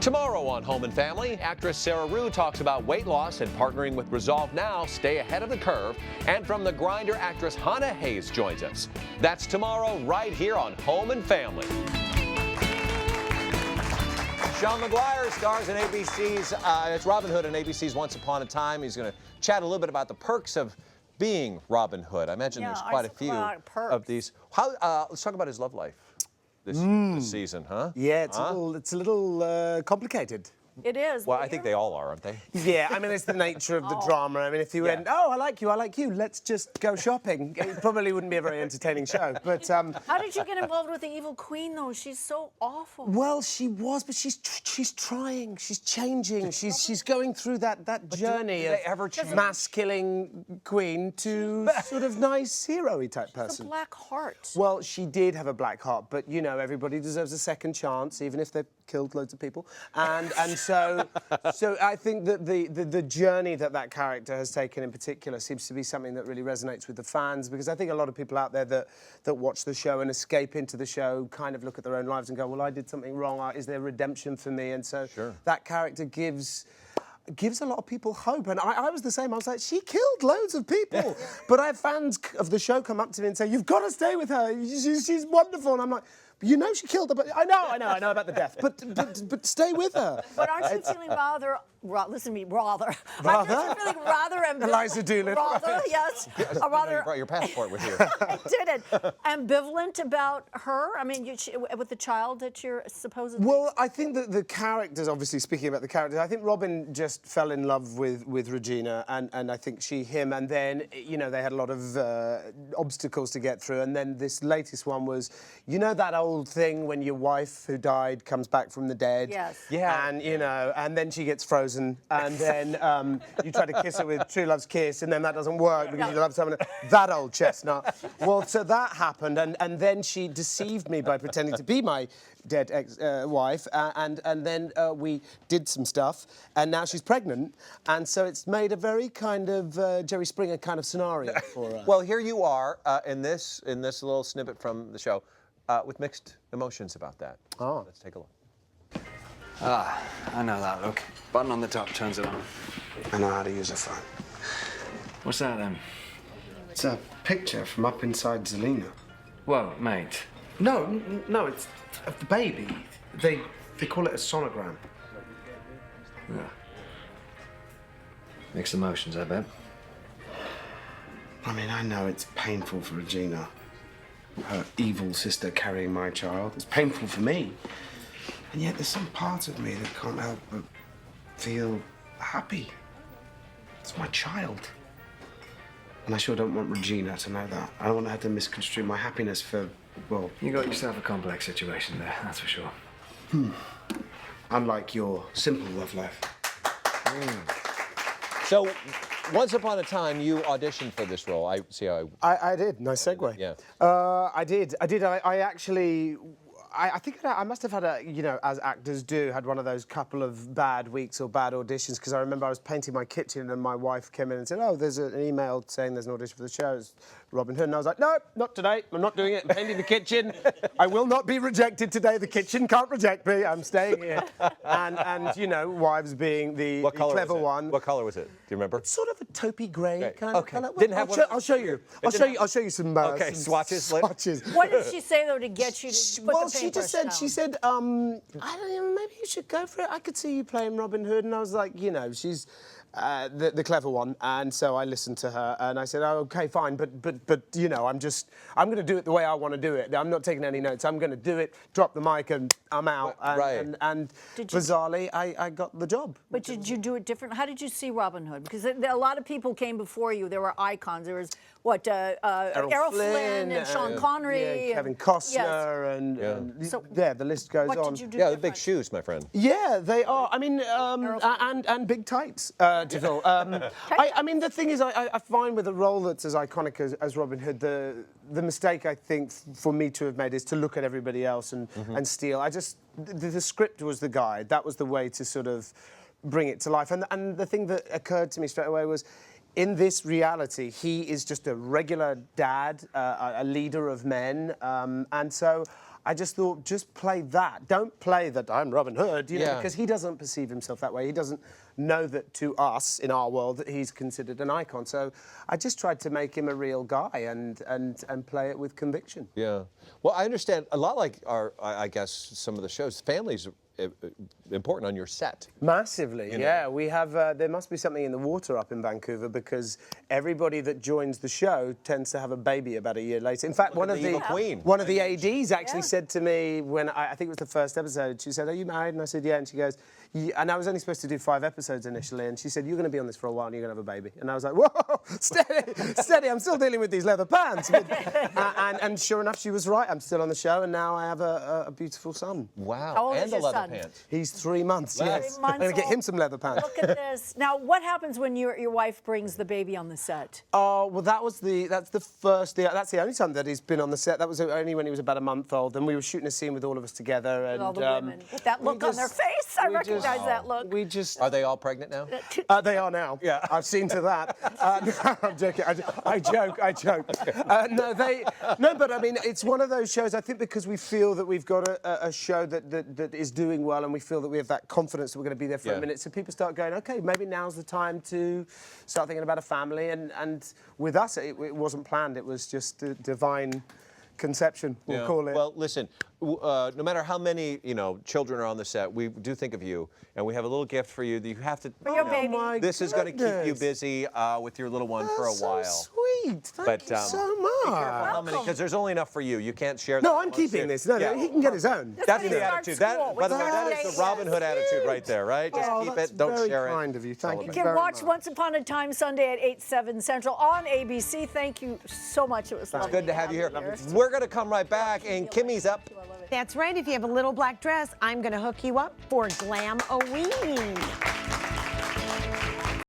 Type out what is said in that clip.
Tomorrow on Home and Family, actress Sarah Rue talks about weight loss and partnering with Resolve Now, stay ahead of the curve. And from The Grinder, actress Hannah Hayes joins us. That's tomorrow right here on Home and Family. Sean Maguire stars in ABC's, it's Robin Hood in ABC's Once Upon a Time. He's going to chat a little bit about the perks of being Robin Hood. I imagine there's quite a few of these. Let's talk about his love life this season, huh? Yeah, it's a little complicated. It is. Well, I think they all are, aren't they? Yeah, I mean, it's the nature of the drama. I mean, if you went, oh, I like you, let's just go shopping, it probably wouldn't be a very entertaining show. But how did you get involved with the evil queen, though? She's so awful. Well, she was, but she's trying, she's changing, she's going through that journey of mass-killing queen to sort of nice hero-y type person. It's a black heart. Well, she did have a black heart, but you know, everybody deserves a second chance, even if they've killed loads of people, and so I think that the journey that character has taken in particular seems to be something that really resonates with the fans, because I think a lot of people out there that watch the show and escape into the show kind of look at their own lives and go, well, I did something wrong, is there redemption for me? And so that character gives a lot of people hope, and I was the same. I was like, she killed loads of people, but I have fans of the show come up to me and say, you've got to stay with her, she's wonderful, and I'm like, you know she killed her, but I know about the death, but stay with her. But aren't you feeling listen to me, rather? Aren't you feeling rather ambivalent? Eliza Doolittle. Rather, yes. You brought your passport with you. I did it. Ambivalent about her? I mean, with the child that you're supposedly... Well, I think that the characters, obviously speaking about the characters, I think Robin just fell in love with Regina, and I think him, and then, you know, they had a lot of obstacles to get through, and then this latest one was, you know, that old thing when your wife who died comes back from the dead? Yes. Yeah. And, you know, and then she gets frozen, and then you try to kiss her with True Love's Kiss, and then that doesn't work because you love someone. That old chestnut. Well, so that happened, and then she deceived me by pretending to be my dead ex-wife, and then we did some stuff, and now she's pregnant, and so it's made a very kind of Jerry Springer kind of scenario for her. Well, here you are in this little snippet from the show with mixed emotions about that. Oh. Let's take a look. Ah, I know that look. Button on the top turns it on. I know how to use a phone. What's that then? It's a picture from up inside Zelina. Whoa, mate. No, it's of the baby. They call it a sonogram. Yeah. Mixed emotions, I bet. I mean, I know it's painful for Regina, her evil sister carrying my child. It's painful for me. And yet there's some part of me that can't help but feel happy. It's my child. And I sure don't want Regina to know that. I don't want her to misconstrue my happiness for, well... You got yourself a complex situation there, that's for sure. Unlike your simple love life. So, once upon a time, you auditioned for this role. I see how I did. Nice segue. Yeah. I did. I actually... I think I must have had you know, as actors do, had one of those couple of bad weeks or bad auditions, because I remember I was painting my kitchen and my wife came in and said, oh, there's an email saying there's an audition for the show. It's Robin Hood. And I was like, no, not today. I'm not doing it. I'm painting the kitchen. I will not be rejected today. The kitchen can't reject me. I'm staying here. And you know, wives being the clever one. What color was it? Do you remember? It's sort of a taupey grey kind of colour. Didn't have one. I'll show you. I'll show you some swatches. Swatches. What did she say, though, to get you to put the paintbrush down? She said, I don't know, maybe you should go for it. I could see you playing Robin Hood. And I was like, you know, she's the clever one. And so I listened to her and I said, oh, OK, fine. But you know, I'm going to do it the way I want to do it. I'm not taking any notes. I'm going to do it, drop the mic and I'm out. And bizarrely, I got the job. But did you do it different? How did you see Robin Hood? Because a lot of people came before you. There were icons. There was, what, Errol Flynn and Sean Connery. Kevin Costner and the list goes on. What did you do the big shoes, my friend. Yeah, they are. I mean, and big tights to fill. I mean, the thing is, I find with a role that's as iconic as Robin Hood, the mistake I think for me to have made is to look at everybody else and steal. The script was the guide. That was the way to sort of bring it to life. And the thing that occurred to me straight away was, in this reality, he is just a regular dad, a leader of men, and so I just thought, just play that. Don't play that I'm Robin Hood, you know, Yeah. because he doesn't perceive himself that way. He doesn't know that to us, in our world, that he's considered an icon. So I just tried to make him a real guy and play it with conviction. Yeah. Well, I understand a lot like I guess some of the shows, families important on your set. Massively, yeah. We have, there must be something in the water up in Vancouver because everybody that joins the show tends to have a baby about a year later. In fact, one of the ADs actually said to me when I think it was the first episode, she said, "Are you married?" And I said, "Yeah." And she goes, and I was only supposed to do 5 episodes initially, and she said, "You're going to be on this for a while and you're going to have a baby." And I was like, "Whoa, steady, steady, I'm still dealing with these leather pants." And sure enough, she was right. I'm still on the show, and now I have a beautiful son. Wow. How old and is the your leather son? pants. He's 3 months, yes. 3 months I'm going to get old. him some leather pants. Look at this. Now, what happens when your wife brings the baby on the set? Oh, well, that's the only time that he's been on the set. That was only when he was about a month old, and we were shooting a scene with all of us together. And All the women with that look on their face. I recognize that look. Just Are they all pregnant now? they are now. Yeah, I've seen to that. No, I'm joking. I joke. No, but I mean, it's one of those shows. I think because we feel that we've got a show that is doing well, and we feel that we have that confidence that we're going to be there for a minute. So people start going, okay, maybe now's the time to start thinking about a family. And with us, it wasn't planned. It was just a divine conception, we'll call it. Well, listen, no matter how many children are on the set, we do think of you, and we have a little gift for you that you have to. For your baby. This is going to keep you busy with your little one for a while. So sweet. Thank you so much. How many? Because there's only enough for you. You can't share that. No, I'm keeping this. No, he can get his own. That's when he the starts attitude. school. By the way, that is the Robin Hood attitude right there, right? Just keep it, don't share it. Very kind of you. Thank you You can very watch much. Once Upon a Time Sunday at 8/7 Central on ABC. Thank you so much. It was lovely. Good to have you here. We're going to come right back, and Kimmy's up. That's right. If you have a little black dress, I'm going to hook you up for Glam-O-Ween.